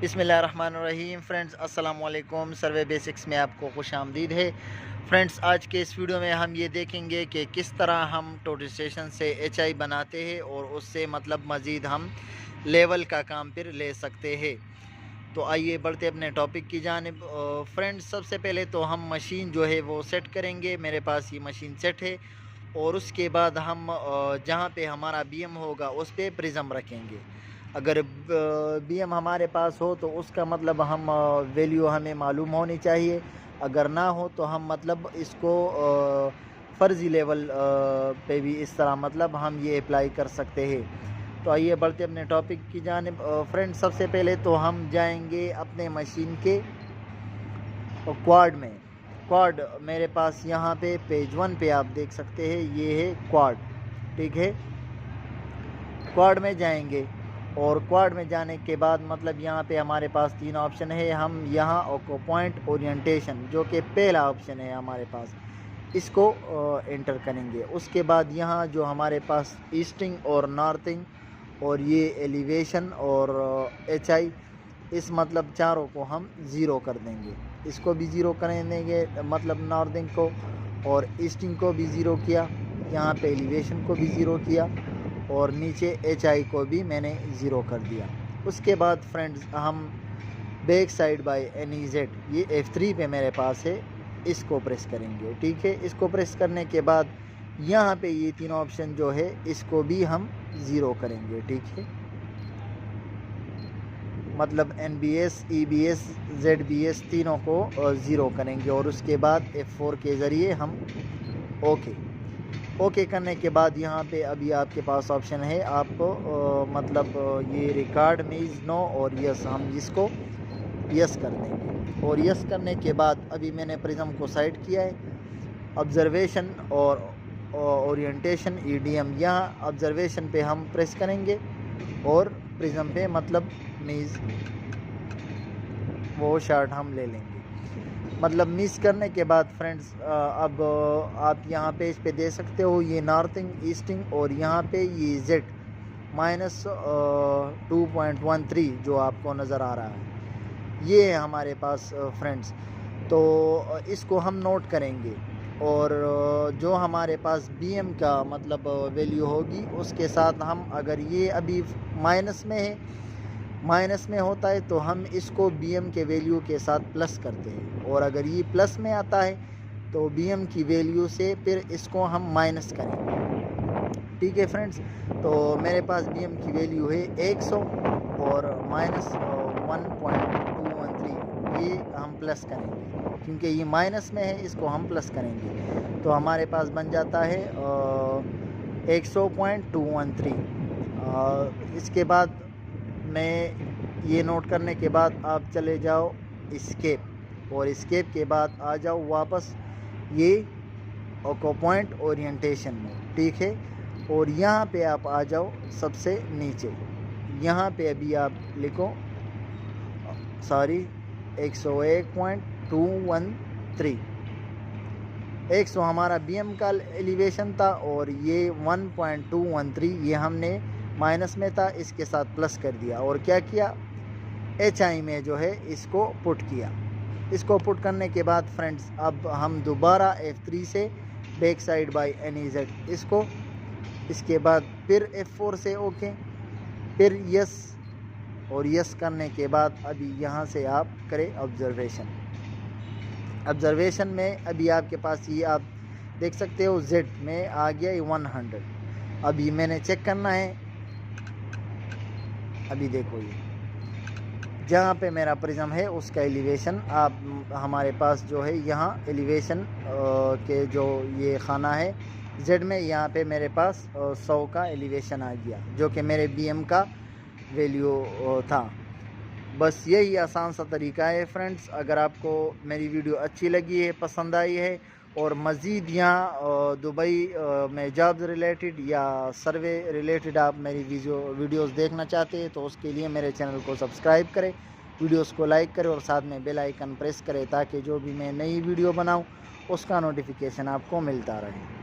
بسم اللہ الرحمن الرحیم فرینڈز، السلام علیکم۔ سروے بیسکس میں آپ کو خوش آمدید ہے۔ فرینڈز، آج کے اس ویڈیو میں ہم یہ دیکھیں گے کہ کس طرح ہم ٹوٹل اسٹیشن سے ایچ آئی بناتے ہیں اور اس سے مزید ہم لیول کا کام پھر لے سکتے ہیں۔ تو آئیے بڑھتے اپنے ٹاپک کی جانب۔ فرینڈز، سب سے پہلے تو ہم مشین جو ہے وہ سیٹ کریں گے۔ میرے پاس یہ مشین سیٹ ہے، اور اس کے بعد ہم جہاں پہ ہمارا بی ایم ہوگا اس پہ پرزم رکھیں گے۔ اگر بی ایم ہمارے پاس ہو تو اس کا ہم ویلیو ہمیں معلوم ہونی چاہیے۔ اگر نہ ہو تو ہم اس کو فرضی لیول پہ بھی اس طرح ہم یہ اپلائی کر سکتے ہیں۔ تو آئیے بڑھتے اپنے ٹاپک کی جانب۔ فرینڈ، سب سے پہلے تو ہم جائیں گے اپنے مشین کے کوارڈ میں۔ کوارڈ میرے پاس یہاں پہ پیج 1 پہ آپ دیکھ سکتے ہیں، یہ ہے کوارڈ، ٹھیک ہے۔ کوارڈ میں جائیں گے، اور کوارڈ میں جانے کے بعد یہاں پہ ہمارے پاس 3 آپشن ہے۔ ہم یہاں اوکو پوائنٹ اورینٹیشن، جو کہ پہلا آپشن ہے ہمارے پاس، اس کو انٹر کریں گے۔ اس کے بعد یہاں جو ہمارے پاس ایسٹنگ اور نارتھنگ اور یہ ایلیویشن اور ایچ آئی، اس چاروں کو ہم 0 کر دیں گے۔ اس کو بھی 0 کر دیں گے، نارتھنگ کو اور ایسٹنگ کو بھی 0 کیا، یہاں پہ ایلیویشن کو بھی 0 کیا، اور نیچے ایچ آئی کو بھی میں نے 0 کر دیا۔ اس کے بعد فرینڈز، ہم بیک سائڈ بائی NEZ، یہ F3 پہ میرے پاس ہے، اس کو پریس کریں گے، ٹھیک ہے۔ اس کو پریس کرنے کے بعد یہاں پہ یہ 3 آپشن جو ہے اس کو بھی ہم 0 کریں گے، ٹھیک ہے۔ NBS EBS ZBS تینوں کو 0 کریں گے، اور اس کے بعد F4 کے ذریعے ہم اوکے کرنے کے بعد یہاں پہ ابھی آپ کے پاس آپشن ہے، آپ کو یہ ریکارڈ میز نو اور یس، ہم اس کو یس کر دیں گے۔ اور یس کرنے کے بعد ابھی میں نے پرزم کو سائٹ کیا ہے۔ آبزرویشن اور اورینٹیشن EDM، یہاں آبزرویشن پہ ہم پریس کریں گے، اور پرزم پہ میز وہ شارٹ ہم لے لیں گے۔ میز کرنے کے بعد فرینڈز، اب آپ یہاں پہ اس پہ دے سکتے ہو یہ نارتھنگ، ایسٹنگ، اور یہاں پہ یہ Z -2.13 جو آپ کو نظر آ رہا ہے، یہ ہے ہمارے پاس فرینڈز۔ تو اس کو ہم نوٹ کریں گے، اور جو ہمارے پاس بی ایم کا ویلیو ہوگی اس کے ساتھ ہم، اگر یہ ابھی مائنس میں ہوتا ہے تو ہم اس کو بی ایم کے ویلیو کے ساتھ پلس کرتے ہیں، اور اگر یہ پلس میں آتا ہے تو بی ایم کی ویلیو سے پھر اس کو ہم مائنس کریں گے، ٹھیک ہے فرینڈز۔ تو میرے پاس بی ایم کی ویلیو ہے 100 اور -1.213، یہ ہم پلس کریں گے کیونکہ یہ مائنس میں ہے، اس کو ہم پلس کریں گے، تو ہمارے پاس بن جاتا ہے 100.213۔ اس کے بعد میں یہ نوٹ کرنے کے بعد آپ چلے جاؤ اسکیپ، اور اسکیپ کے بعد آ جاؤ واپس یہ اوکو پوائنٹ اورینٹیشن میں، ٹھیک ہے۔ اور یہاں پہ آپ آ جاؤ سب سے نیچے، یہاں پہ ابھی آپ لکھو 101.213۔ 100 ہمارا بی ایم کا ایلیویشن تھا، اور یہ 1.213 یہ ہم نے مائنس میں تھا، اس کے ساتھ پلس کر دیا، اور کیا کیا، ایچ آئی میں جو ہے اس کو پٹ کیا۔ اس کو پٹ کرنے کے بعد فرینڈز، اب ہم دوبارہ F3 سے بیک سائڈ بائی NEZ اس کے بعد پھر F4 سے اوکے، پھر یس، اور یس کرنے کے بعد ابھی یہاں سے آپ کریں آبزرویشن میں ابھی آپ کے پاس یہ آپ دیکھ سکتے ہو Z میں آ گیا 100۔ ابھی میں نے چیک کرنا ہے، ابھی دیکھو یہ جہاں پہ میرا پرزم ہے اس کا ایلیویشن، آپ ہمارے پاس جو ہے یہاں ایلیویشن کے جو یہ خانہ ہے Z میں، یہاں پہ میرے پاس 100 کا ایلیویشن آ گیا، جو کہ میرے بی ایم کا ویلیو تھا۔ بس یہی آسان سا طریقہ ہے فرینڈز۔ اگر آپ کو میری ویڈیو اچھی لگی ہے، پسند آئی ہے، اور مزید یہاں دبئی میں جابز ریلیٹڈ یا سروے ریلیٹڈ آپ میری ویڈیوز دیکھنا چاہتے ہیں تو اس کے لیے میرے چینل کو سبسکرائب کریں، ویڈیوز کو لائک کریں، اور ساتھ میں بیل آئیکن پریس کریں، تاکہ جو بھی میں نئی ویڈیو بناؤں اس کا نوٹیفیکیشن آپ کو ملتا رہے۔